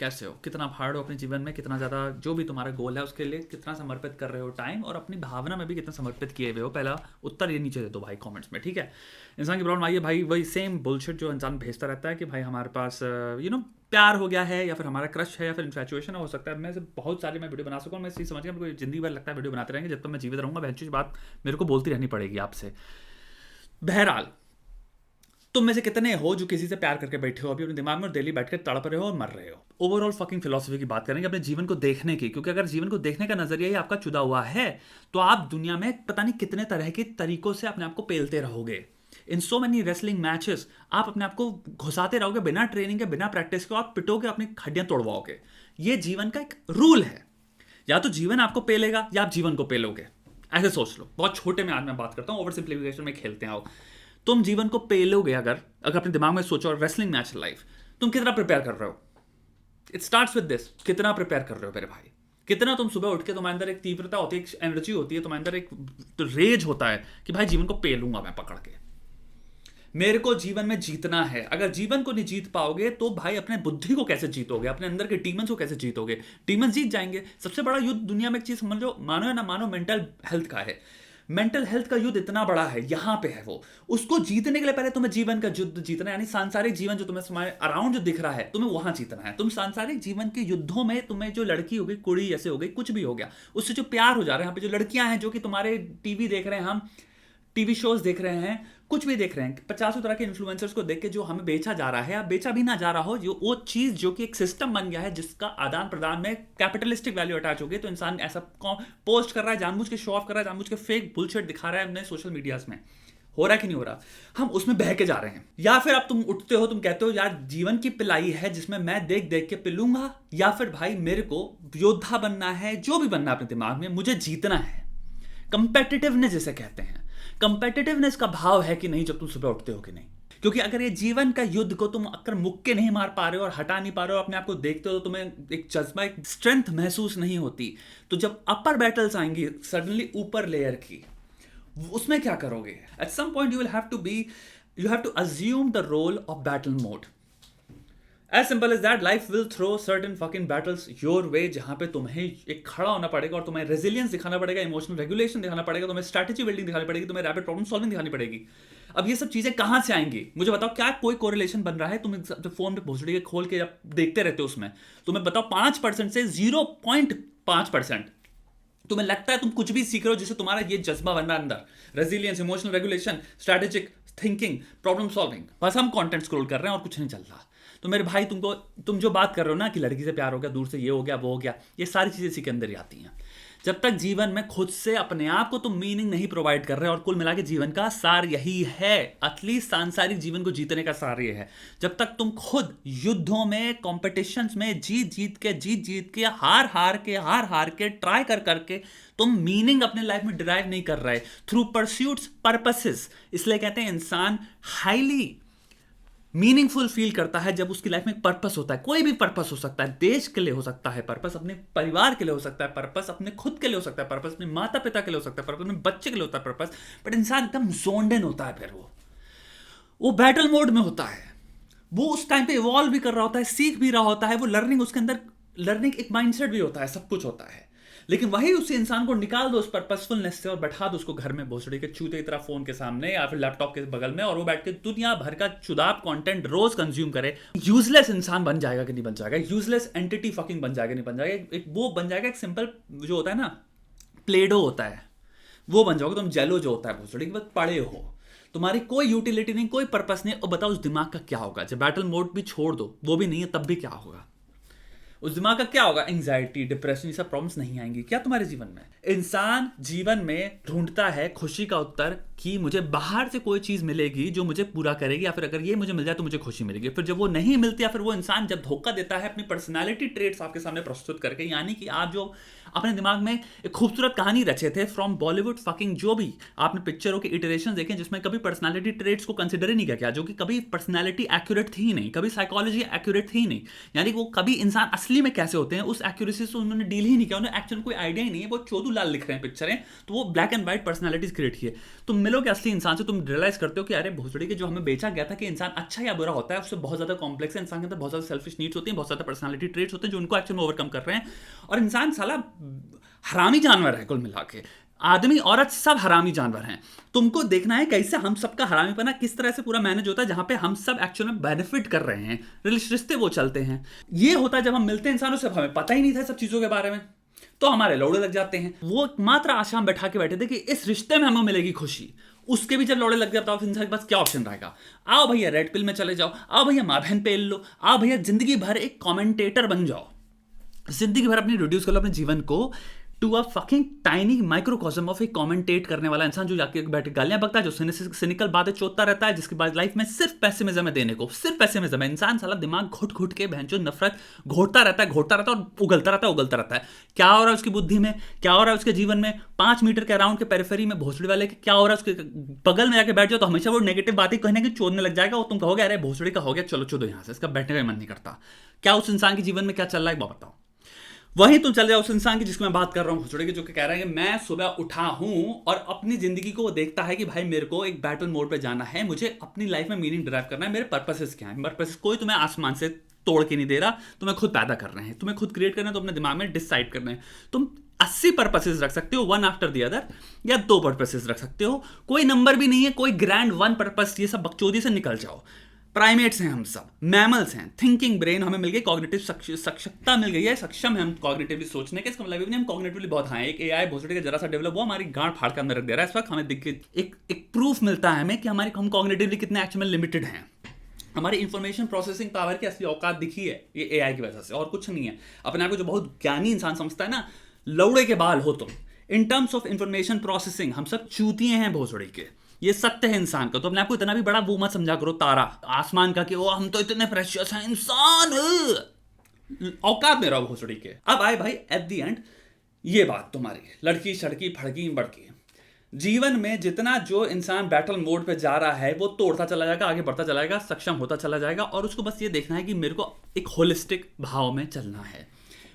कैसे हो, कितना हार्ड हो अपने जीवन में, कितना ज़्यादा जो भी तुम्हारा गोल है उसके लिए कितना समर्पित कर रहे हो टाइम, और अपनी भावना में भी कितना समर्पित किए हुए हो। पहला उत्तर ये नीचे दे दो भाई कमेंट्स में, ठीक है। इंसान की प्रॉब्लम आई है भाई, वही सेम बुलशिट जो इंसान भेजता रहता है कि भाई हमारे पास प्यार हो गया है, या फिर हमारा क्रश है, या फिर इन्फैचुएशन हो सकता है। मैं से बहुत सारी मैं वीडियो बना सकूँ, मैं इसी समझ के मेरे को जिंदगी भर लगता है वीडियो बनाते रहेंगे, जब तक मैं जीवित रहूँगा बहन चीज बात मेरे को बोलती रहनी पड़ेगी आपसे। बहरहाल, तुम में से कितने हो जो किसी से प्यार करके बैठे हो अभी अपने दिमाग में, और डेली बैठ कर तड़प रहे हो और मर रहे हो। ओवरऑल फकिंग फिलोसफी की बात करेंगे अपने जीवन को देखने की, क्योंकि अगर जीवन को देखने का नजरिया ही आपका चुदा हुआ है तो आप दुनिया में पता नहीं कितने तरह के तरीकों से अपने आप को पेलते रहोगे। इन सो मेनी रेसलिंग मैचेस आप अपने आप को घुसाते रहोगे बिना ट्रेनिंग के, बिना प्रैक्टिस के, आप पिटोगे, अपनी हड्डियां तोड़वाओगे। ये जीवन का एक रूल है, या तो जीवन आपको पेलेगा या आप जीवन को पेलोगे। ऐसे सोच लो, बहुत छोटे में आज मैं बात करता हूं, ओवर सिंप्लीफिकेशन में खेलते हैं आओ। तुम जीवन को पेलोगे अगर अगर अपने दिमाग में सोचो, रेसलिंग मैच लाइफ, तुम कितना प्रिपेयर कर रहे हो। इट स्टार्ट्स विद दिस, कितना प्रिपेयर कर रहे हो मेरे भाई। कितना तुम सुबह उठ के, तुम्हारे अंदर एक तीव्रता होती है, एक एनर्जी होती है, तुम्हारे अंदर एक तो रेज होता है कि भाई जीवन को पेलूंगा मैं पकड़ के, मेरे को जीवन में जीतना है। अगर जीवन को नहीं जीत पाओगे तो भाई अपने बुद्धि को कैसे जीतोगे, अपने अंदर के डीमंस को कैसे जीतोगे। डीमंस जीत जाएंगे। सबसे बड़ा युद्ध दुनिया में एक चीज समझ लो, मानो या ना मानो, मेंटल हेल्थ का है। मेंटल हेल्थ का युद्ध इतना बड़ा है, यहां पे है वो। उसको जीतने के लिए पहले तुम्हें जीवन का युद्ध जीतना है, यानी सांसारिक जीवन जो तुम्हें तुम्हारे अराउंड जो दिख रहा है, तुम्हें वहां जीतना है। तुम सांसारिक जीवन के युद्धों में, तुम्हें जो लड़की हो गई, कुड़ी ऐसे हो गई, कुछ भी हो गया, उससे जो प्यार हो जा रहा है, यहाँ पे जो लड़कियां हैं जो कि तुम्हारे टीवी देख रहे हैं, हम टीवी शोज देख रहे हैं, कुछ भी देख रहे हैं, 50 तरह के इन्फ्लुएंसर्स को देख के जो हमें बेचा जा रहा है, या बेचा भी ना जा रहा हो, जो वो चीज जो कि एक सिस्टम बन गया है जिसका आदान प्रदान में कैपिटलिस्टिक वैल्यू अटैच हो गई, तो इंसान ऐसा पोस्ट कर रहा है, जानबूझ के शो ऑफ कर रहा है, जानबूझ के फेक बुलशिट दिखा रहा है अपने सोशल मीडियाज में। हो रहा है कि नहीं हो रहा, हम उसमें बह के जा रहे हैं। या फिर अब तुम उठते हो, तुम कहते हो यार जीवन की पिलाई है जिसमें मैं देख देख के पिलूंगा, या फिर भाई मेरे को योद्धा बनना है, जो भी बनना है अपने दिमाग में, मुझे जीतना है। कंपेटिटिवनेस जिसे कहते हैं, कंपेटिटिवनेस का भाव है कि नहीं जब तुम सुबह उठते हो कि नहीं। क्योंकि अगर ये जीवन का युद्ध को तुम अगर मुक्के नहीं मार पा रहे हो और हटा नहीं पा रहे हो, अपने आप को देखते हो तो तुम्हें एक जज्बा, एक स्ट्रेंथ महसूस नहीं होती, तो जब अपर बैटल्स आएंगी सडनली ऊपर लेयर की, उसमें क्या करोगे। At some point you have to assume the role of battle mode. As simple as that, life will throw certain fucking battles your way, जहां पे तुम्हें एक खड़ा होना पड़ेगा और तुम्हें रेजिलियंस दिखाना पड़ेगा, इमोशनल रेगुलेशन दिखाना पड़ेगा, तुम्हें स्ट्रैटेजी बिल्डिंग दिखानी पड़ेगी, तुम्हें रैपिड प्रॉब्लम सॉल्विंग दिखानी पड़ेगी। अब ये सब चीजें कहां से आएंगी मुझे बताओ। क्या कोई कोरिलेशन बन रहा है? तुम फोन पे भोसड़ी के खोल के जब देखते रहते हो उसमें, तुम्हें बताओ 5% से 0.5% तुम्हें लगता है तुम कुछ भी सीख रहे हो जिससे तुम्हारा ये जज्बा बन रहा है अंदर, resilience, emotional regulation, strategic thinking, problem solving. बस हम कंटेंट स्क्रॉल कर रहे हैं और कुछ नहीं चल रहा। तो मेरे भाई, तुम जो बात कर रहे हो ना कि लड़की से प्यार हो गया, दूर से ये हो गया, वो हो गया, ये सारी चीजें इसी के अंदर ही आती हैं। जब तक जीवन में खुद से अपने आप को तुम मीनिंग नहीं प्रोवाइड कर रहे, और कुल मिला के जीवन का सार यही है, एटलीस्ट सांसारिक जीवन को जीतने का सार ये है, जब तक तुम खुद युद्धों में, कॉम्पिटिशन्स में जीत जीत के हार हार के ट्राई कर करके तुम मीनिंग अपने लाइफ में डिराइव नहीं कर रहे थ्रू परस्यूट्स, पर्पसेस। इसलिए कहते हैं इंसान हाईली मीनिंगफुल फील करता है जब उसकी लाइफ में एक पर्पस होता है। कोई भी पर्पस हो सकता है, देश के लिए हो सकता है पर्पस, अपने परिवार के लिए हो सकता है पर्पस, अपने खुद के लिए हो सकता है पर्पस, अपने माता पिता के लिए हो सकता है पर्पस, अपने बच्चे के लिए होता है पर्पस। बट इंसान एकदम जोन्ड इन होता है, फिर वो बैटल मोड में होता है, वो उस टाइम पे इवॉल्व भी कर रहा होता है, सीख भी रहा होता है, वो लर्निंग, उसके अंदर लर्निंग एक माइंडसेट भी होता है, सब कुछ होता है। लेकिन वही उसी इंसान को निकाल दो उस पर्पसफुलनेस से और बैठा दो उसको घर में भोसड़ी के चूते की तरह फोन के सामने या फिर लैपटॉप के बगल में, और वो बैठ के दुनिया भर का चुदाब कंटेंट रोज कंज्यूम करे। यूजलेस इंसान बन जाएगा कि नहीं बन जाएगा, यूजलेस एंटिटी फकिंग बन जाएगा नहीं बन जाएगा, एक वो बन जाएगा, एक सिंपल जो होता है ना, प्लेडो होता है, वो बन जाओगे तुम। जेलो जो होता है भोसड़ी के बाद पड़े हो, तुम्हारी कोई यूटिलिटी नहीं, कोई पर्पस नहीं। और बताओ उस दिमाग का क्या होगा जब बैटल मोड भी छोड़ दो, वो भी नहीं है, तब भी क्या होगा उस दिमाग का? क्या होगा? एंजाइटी, डिप्रेशन, ये सब प्रॉब्लम्स नहीं आएंगी क्या तुम्हारे जीवन में? इंसान जीवन में ढूंढता है खुशी का उत्तर कि मुझे बाहर से कोई चीज मिलेगी जो मुझे पूरा करेगी, या फिर अगर ये मुझे मिल जाए तो मुझे खुशी मिलेगी। फिर जब वो नहीं मिलती, या फिर वो इंसान जब धोखा देता है अपनी पर्सनालिटी ट्रेट्स आपके सामने प्रस्तुत करके, यानी कि आप जो अपने दिमाग में एक खूबसूरत कहानी रचे थे फ्रॉम बॉलीवुड फकिंग, जो भी आपने पिक्चरों के इटरेशन देखे जिसमें कभी पर्सनालिटी ट्रेट्स को कंसिडर ही नहीं किया गया, जो कि कभी पर्सनालिटी एक्यूरेट थी ही नहीं, कभी साइकोलॉजी एक्यूरेट थी ही नहीं, यानी कि वो कभी इंसान असली असली में कैसे होते हैं उस एक्यूरेसी से उन्होंने डील ही नहीं किया, उन्हें एक्चुअली कोई आइडिया ही नहीं है, वो चोदू लाल लिख रहे हैं पिक्चरें, तो वो black and white personalities create किए। तुम मिलोगे असली इंसान से, तुम रियलाइज करते हो कि अरे भोसड़ी के जो हमें बेचा गया था कि इंसान अच्छा या बुरा होता है, उससे बहुत ज्यादा कॉम्प्लेक्स है, इंसान के अंदर बहुत ज्यादा सेल्फिश नीड्स होती हैं, बहुत ज्यादा पर्सनालिटी ट्रेट्स होते हैं जो उनको एक्चुअली में ओवरकम कर रहे हैं, और इंसान साला हरामी जानवर है कुल मिला के। आदमी औरत सब हरामी जानवर हैं। तुमको देखना है कैसे हम सबका हरामीपना किस तरह से पूरा मैनेज होता है, जहां पे हम सब एक्चुअली में बेनिफिट कर रहे हैं, रिश्ते वो चलते हैं। ये होता है जब हम मिलते हैं इंसानों से, हमें पता ही नहीं था सब चीजों के बारे में, तो हमारे लौड़े लग जाते हैं। वो मात्र आशा हम बैठा के बैठे थे कि इस रिश्ते में हमें मिलेगी खुशी, उसके भी जब लौड़े लग जाता है इंसान के पास क्या ऑप्शन रहेगा? आओ भैया रेड पिल में चले जाओ, आओ भैया माँ बहन पेल लो, आओ भैया जिंदगी भर एक कमेंटेटर बन जाओ, जिंदगी भर अपनी रिड्यूस कर लो अपने जीवन को to a fucking tiny microcosm of एक कमेंटेट करने वाला इंसान जो जाके बैठे गालियां बकता है, जो सिनिकल बातें चोतता रहता है, जिसके बाद लाइफ में सिर्फ पैसिमिज्म है देने को, सिर्फ पैसिमिज्म है। इंसान साला दिमाग घुट घुट के बहन जो नफरत घोटता रहता है और उगलता रहता है। क्या हो रहा है उसकी बुद्धि में, क्या हो रहा है उसके जीवन में, 5 मीटर के अराउंड के पेरिफेरी में भोसड़ी वाले के क्या हो रहा है उसके बगल में जाके बैठ जाओ तो हमेशा वो नेगेटिव बातें कहने के चोदने लग जाएगा, और तुम कहोगे अरे भोसड़ी का हो गया, चलो चलो यहाँ से, इसका बैठने का मन नहीं करता। क्या उस इंसान के जीवन में क्या चल रहा है बताओ? वहीं तुम चले जाओ उस इंसान की जिसको मैं बात कर रहा हूं भोसड़ी के, जो कि कह रहा है कि मैं सुबह उठा हूं और अपनी जिंदगी को देखता है कि भाई मेरे को एक बैटल मोड पे जाना है, मुझे अपनी लाइफ में मीनिंग डिराइव करना है, मेरे पर्पसेस क्या है। पर्पसेस कोई तुम्हें आसमान से तोड़ के नहीं दे रहा, तुम्हें खुद पैदा कर रहे हैं, तुम्हें खुद क्रिएट करना है, तो अपने दिमाग में डिसाइड करना है। तुम 80 पर्पसेस रख सकते हो, वन आफ्टर द अदर, या 2 पर्पसेस रख सकते हो, कोई नंबर भी नहीं है, कोई ग्रैंड वन पर्पस, ये सब बकचोदी से निकल जाओ। प्राइमेट्स हैं हम सब, मैमल्स हैं, थिंकिंग ब्रेन हमें मिल गई, कॉग्निटिव सक्षमता मिल गई है, सक्षम है हम कॉग्निटिवली सोचने के। इसका मतलब भी नहीं हम कॉग्निटिवली बहुत हां। एक एआई भोसड़ी का जरा सा डेवलप हुआ, हमारी गांड फाड़ के अंदर रख दे रहा है इस वक्त। हमें दिख एक प्रूफ मिलता है हमें कि हम कॉग्निटिवली कितने एक्चुअली लिमिटेड हैं। हमारी इंफॉर्मेशन प्रोसेसिंग पावर की असली औकात दिखी है ये एआई की वजह से, और कुछ नहीं है। अपने आप को जो बहुत ज्ञानी इंसान समझता है ना, लौड़े के बाल हो तुम। In terms of information processing हम सब चूतिए हैं भोसड़ी के, ये सत्य है इंसान का। तो अपने आपको इतना भी बड़ा वो मत समझा करो तारा आसमान का कि वो हम तो इतने प्रेशियस हैं, इंसान औकात में रहो भोसड़ी के। अब आए भाई एट द एंड ये बात तुम्हारी लड़की सड़की फड़की बड़की, जीवन में जितना जो इंसान बैटल मोड पे जा रहा है वो तोड़ता चला जाएगा, आगे बढ़ता चला जाएगा, सक्षम होता चला जाएगा, और उसको बस ये देखना है कि मेरे को एक होलिस्टिक भाव में चलना है,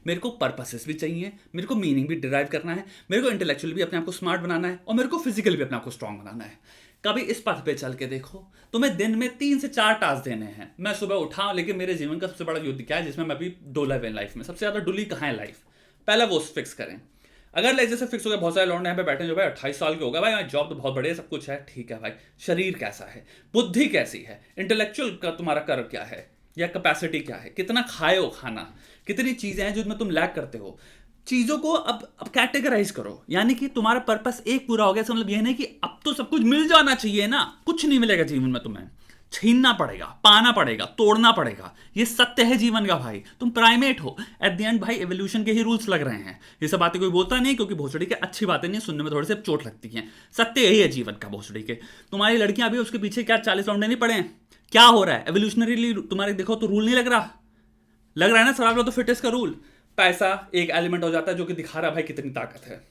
मेरे को पर्पसेस भी चाहिए, मेरे को मीनिंग भी डिराइव करना है, मेरे को इंटेलेक्चुअली भी अपने आप को स्मार्ट बनाना है, और मेरे को फिजिकली भी अपने आप को स्ट्रांग बनाना है। कभी इस पथ पे चल के देखो, तुम्हें दिन में 3 से 4 टास्क देने हैं। मैं सुबह उठा, लेकिन मेरे जीवन का सबसे बड़ा युद्ध क्या है जिसमें मैं अभी डोला हुआ लाइफ में, सबसे ज्यादा डुली कहाँ है लाइफ, पहला वो फिक्स करें। अगर लाइफ जैसे फिक्स हो गया, बहुत सारे लौंडे यहाँ पे बैठे जो भाई 28 साल के हो गए, भाई जॉब तो बहुत बढ़िया, सब कुछ है, ठीक है भाई, शरीर कैसा है, बुद्धि कैसी है, इंटेलेक्चुअल का तुम्हारा कर्व क्या है, या कैपेसिटी क्या है, कितना खाए हो खाना, कितनी चीजें हैं जिसमें तुम लैक करते हो। चीजों को अब कैटेगराइज करो, यानी कि तुम्हारा पर्पस एक पूरा हो गया। इसका मतलब यह नहीं कि अब तो सब कुछ मिल जाना चाहिए ना, कुछ नहीं मिलेगा जीवन में, तुम्हें छीनना पड़ेगा, पाना पड़ेगा, तोड़ना पड़ेगा। ये सत्य है जीवन का भाई। तुम प्राइमेट हो एट द एंड भाई, एवोल्यूशन के ही रूल्स लग रहे हैं। ये सब बातें कोई बोलता नहीं, क्योंकि भोसड़ी के अच्छी बातें नहीं, सुनने में थोड़ी सी चोट लगती हैं। सत्य यही है जीवन का भोसड़ी के। तुम्हारी लड़कियां अभी उसके पीछे क्या 40 राउंड नहीं पड़े हैं, क्या हो रहा है एवोल्यूशनरीली तुम्हारे देखो तो रूल नहीं लग रहा, लग रहा है ना सर्वाइवल ऑफ द फिटेस्ट का रूल। पैसा एक एलिमेंट हो जाता है जो कि दिखा रहा है भाई कितनी ताकत है,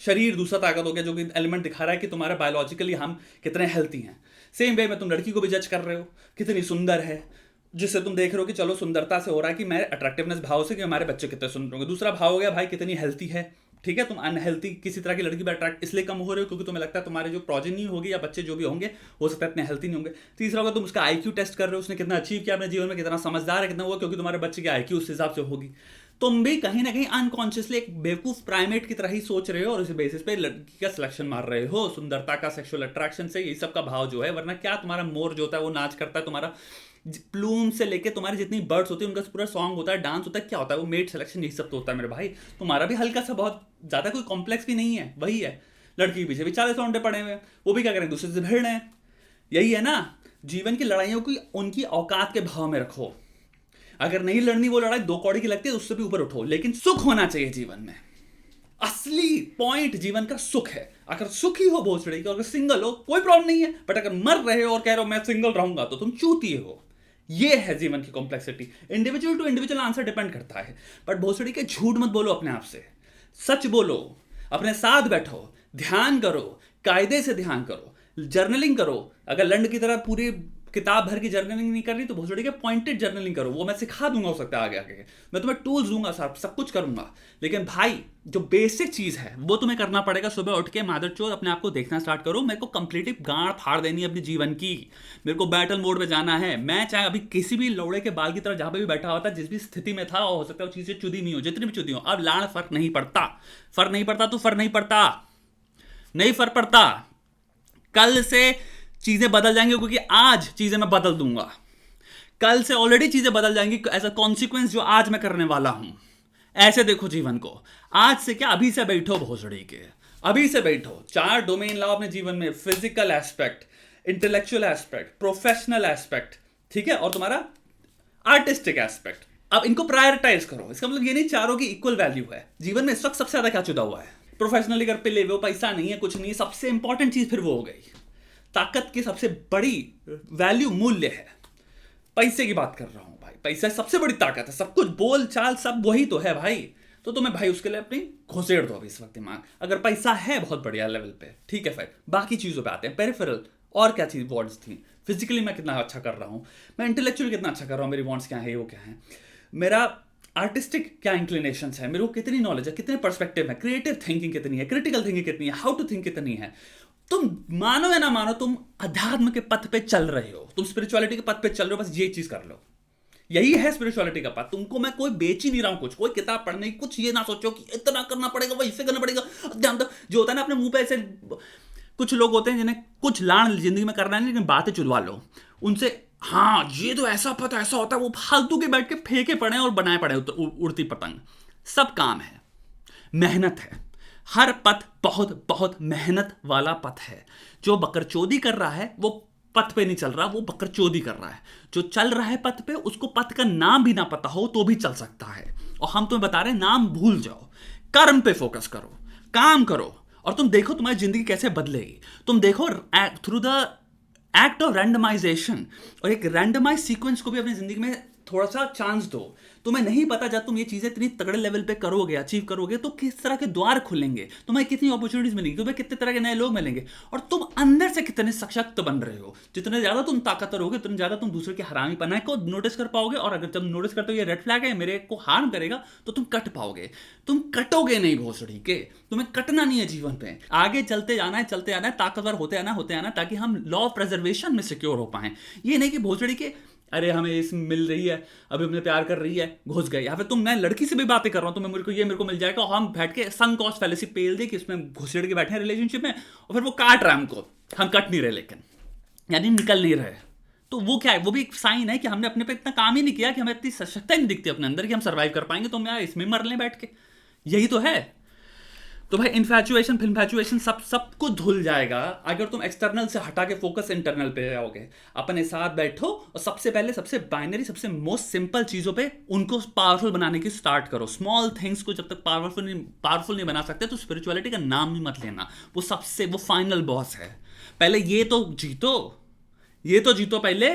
शरीर दूसरा ताकत हो गया जो कि एलिमेंट दिखा रहा है कि तुम्हारा बायोलॉजिकली हम कितने हेल्थी हैं। सेम वे में तुम लड़की को भी जज कर रहे हो, कितनी सुंदर है, जिससे तुम देख रहे हो कि चलो सुंदरता से हो रहा है कि मैं अट्रैक्टिवनेस भाव से कि हमारे बच्चे कितने सुंदर होंगे। दूसरा भाव हो गया भाई कितनी हेल्थी है, ठीक है। तुम अनहेल्थी किसी तरह की लड़की पर अट्रैक्ट इसलिए कम हो रहे हो क्योंकि तुम्हें लगता है तुम्हारे जो प्रोजेनी होगी या बच्चे जो भी होंगे हो सकता है इतने हेल्थी नहीं होंगे। तीसरा होगा तुम उसका आईक्यू टेस्ट कर रहे हो, उसने कितना अचीव किया अपने जीवन में, कितना समझदार है, कितना हुआ, क्योंकि तुम्हारे बच्चे की आईक्यू उस हिसाब से होगी। तुम भी कहीं ना कहीं अनकॉन्शियसली एक बेवकूफ प्राइमेट की तरह ही सोच रहे हो और उस बेसिस पे लड़की का सिलेक्शन मार रहे हो, सुंदरता का, सेक्सुअल अट्रैक्शन से, ये सब का भाव जो है। वरना क्या तुम्हारा मोर जो होता है वो नाच करता है, तुम्हारा प्लूम से लेके तुम्हारी जितनी बर्ड्स होती है उनका पूरा सॉन्ग होता है, डांस होता है, क्या होता है वो मेट सिलेक्शन, यही सब तो होता है मेरे भाई। तुम्हारा भी हल्का सा, बहुत ज्यादा कोई कॉम्प्लेक्स भी नहीं है, वही है। लड़की के पीछे भी 40 राउंडे पड़े हुए, वो भी क्या करें, दूसरे से भिड़ रहे हैं। यही है ना, जीवन की लड़ाइयों की उनकी औकात के भाव में रखो। अगर नहीं लड़नी वो लड़ाई 2 कौड़ी की लगती है तो उससे भी ऊपर उठो, लेकिन सुख होना चाहिए जीवन में। असली पॉइंट जीवन का सुख है। अगर सुखी हो भोसड़ी की, अगर सिंगल हो कोई प्रॉब्लम नहीं है, बट अगर मर रहे हो और कह रहे हो मैं सिंगल रहूंगा तो तुम चूतिए हो। ये है जीवन की complexity. Individual to individual answer depend करता है, बट भोसड़ी के झूठ मत बोलो अपने आप से, सच बोलो, अपने साथ बैठो, ध्यान करो, कायदे से ध्यान करो, जर्नलिंग करो। अगर लंड की तरह पूरी किताब भर की जर्नलिंग नहीं करनी तो भोसड़ी के पॉइंटेड जर्नलिंग करो, वो मैं सिखा दूंगा हो सकता है आगे आगे, मैं तुम्हें टूल्स दूंगा, सब कुछ करूंगा। लेकिन भाई जो बेसिक चीज है वो तुम्हें करना पड़ेगा। सुबह उठ के मादरचोद अपने आप को देखना स्टार्ट करो, मेरे को कंप्लीटली गाड़ फाड़ देनी है अपने जीवन की, मेरे को बैटल मोड में जाना है। मैं चाहे अभी किसी भी लौड़े के बाल की तरह जहां पे भी बैठा होता, जिस भी स्थिति में था, हो सकता है वो चीजें चुदी नहीं हो, जितनी भी चुदी हो, अब लाड़ फर्क नहीं पड़ता, फर्क नहीं पड़ता तो फर्क नहीं पड़ता, नहीं फर्क पड़ता। कल से चीजें बदल जाएंगी क्योंकि आज चीजें मैं बदल दूंगा, कल से ऑलरेडी चीजें बदल जाएंगी एज अ कॉन्सिक्वेंस जो आज मैं करने वाला हूं। ऐसे देखो जीवन को, आज से क्या, अभी से बैठो भोसड़ी के, अभी से बैठो। 4 डोमेन लाओ अपने जीवन में, physical aspect, intellectual aspect, professional aspect, ठीक है, और तुम्हारा आर्टिस्टिक एस्पेक्ट। अब इनको प्रायोरिटाइज करो। इसका मतलब ये नहीं चारों की इक्वल वैल्यू है। जीवन में इस वक्त सबसे ज्यादा क्या चुदा हुआ है? प्रोफेशनली घर पे ले वो पैसा नहीं है, कुछ नहीं है, सबसे इंपॉर्टेंट चीज फिर वो हो गई। ताकत की सबसे बड़ी वैल्यू मूल्य है। पैसे की बात कर रहा हूं भाई, पैसा सबसे बड़ी ताकत है, सब कुछ बोल चाल सब वही तो है भाई। तो तुम्हें भाई उसके लिए अपनी घुसेड़ दो अभी इस वक्त दिमाग। अगर पैसा है बहुत बढ़िया लेवल पे, ठीक है, फिर बाकी चीजों पे आते हैं, पेरिफेरल और क्या चीज वांट्स थी। फिजिकली मैं कितना अच्छा कर रहा हूं, मैं इंटेलेक्चुअली कितना अच्छा कर रहा हूं, मेरी वांट्स क्या है, वो क्या है, मेरा आर्टिस्टिक क्या इंक्लिनेशंस है, मेरे को कितनी नॉलेज है, कितने पर्सपेक्टिव है, क्रिएटिव थिंकिंग कितनी है, क्रिटिकल थिंकिंग कितनी है, हाउ टू थिंक कितनी है। तुम मानो या ना मानो, तुम अध्यात्म के पथ पे चल रहे हो, तुम स्पिरिचुअलिटी के पथ पे चल रहे हो, बस ये चीज कर लो। यही है स्पिरिचुअलिटी का पथ। तुमको मैं कोई बेच ही नहीं रहा हूं कुछ, कोई किताब पढ़ने की, कुछ ये ना सोचो कि इतना करना पड़ेगा, वैसे करना पड़ेगा। ध्यान दो, जो होता है ना अपने मुंह पे ऐसे, कुछ लोग होते हैं जिन्हें कुछ लाड़ जिंदगी में करना है, लेकिन बातें चुदवा लो उनसे, हाँ ये तो ऐसा पता ऐसा होता है, वो फालतू के बैठ के फेंके पड़े और बनाए पड़े उड़ती पतंग। सब काम है, मेहनत है, हर पथ बहुत बहुत मेहनत वाला पथ है। जो बकरचोदी कर रहा है वो पथ पे नहीं चल रहा, वो बकरचोदी कर रहा है। जो चल रहा है पथ पे, उसको पथ का नाम भी ना पता हो तो भी चल सकता है। और हम तुम्हें बता रहे हैं नाम भूल जाओ, कर्म पे फोकस करो, काम करो, और तुम देखो तुम्हारी जिंदगी कैसे बदलेगी। तुम देखो through the act of randomization, और एक रैंडमाइज सीक्वेंस को भी अपनी जिंदगी में थोड़ा सा चांस दो। तुम्हें नहीं पता जब तुम ये चीजें इतनी तगड़े लेवल पे करोगे, अचीव करोगे, तो किस तरह के द्वार खुलेंगे, तुम्हें कितनी अपॉर्चुनिटीज मिलेंगी, तुम्हें कितने तरह के नए लोग मिलेंगे, और तुम अंदर से कितने सशक्त बन रहे हो। जितने ज्यादा तुम ताकतवर होगे, उतने ज्यादा तुम दूसरे के हरामी पना को नोटिस कर पाओगे। और अगर जब नोटिस करते हो ये रेड फ्लैग है, मेरे को हार्म करेगा, तो तुम कट पाओगे। तुम कटोगे नहीं भोसड़ी के, तुम्हें कटना नहीं है जीवन पे। आगे चलते जाना है, चलते जाना है, ताकतवर होते आना, ताकि हम लॉ ऑफ प्रिजर्वेशन में सिक्योर हो पाए। ये नहीं कि भोसड़ी के अरे हमें इस मिल रही है, अभी हमने प्यार कर रही है, घुस गए। या फिर तुम, मैं लड़की से भी बातें कर रहा हूं, तो मेरे को मिल जाएगा, और हम बैठ के सन कॉस्ट फैलेसी पेल दे कि इसमें घुसेड़ के बैठे हैं रिलेशनशिप में, और फिर वो काट रहा है हमको, हम कट नहीं रहे, लेकिन यानी निकल नहीं रहे। तो वो क्या है, वो भी एक साइन है कि हमने अपने पे इतना काम ही नहीं किया, कि हमें इतनी सशक्ता नहीं दिखती अपने अंदर कि हम सर्वाइव कर पाएंगे। तो हम यार इसमें मर लें बैठ के, यही तो है। तो भाई इन्फैचुएशन फिल्मैचुएशन सब कुछ धुल जाएगा अगर तुम एक्सटर्नल से हटा के फोकस इंटरनल पे आओगे। अपने साथ बैठो और सबसे पहले सबसे बाइनरी, सबसे मोस्ट सिंपल चीजों पे उनको पावरफुल बनाने की स्टार्ट करो। स्मॉल थिंग्स को जब तक पावरफुल नहीं बना सकते, तो स्पिरिचुअलिटी का नाम ही मत लेना। वो फाइनल बॉस है। पहले ये तो जीतो पहले।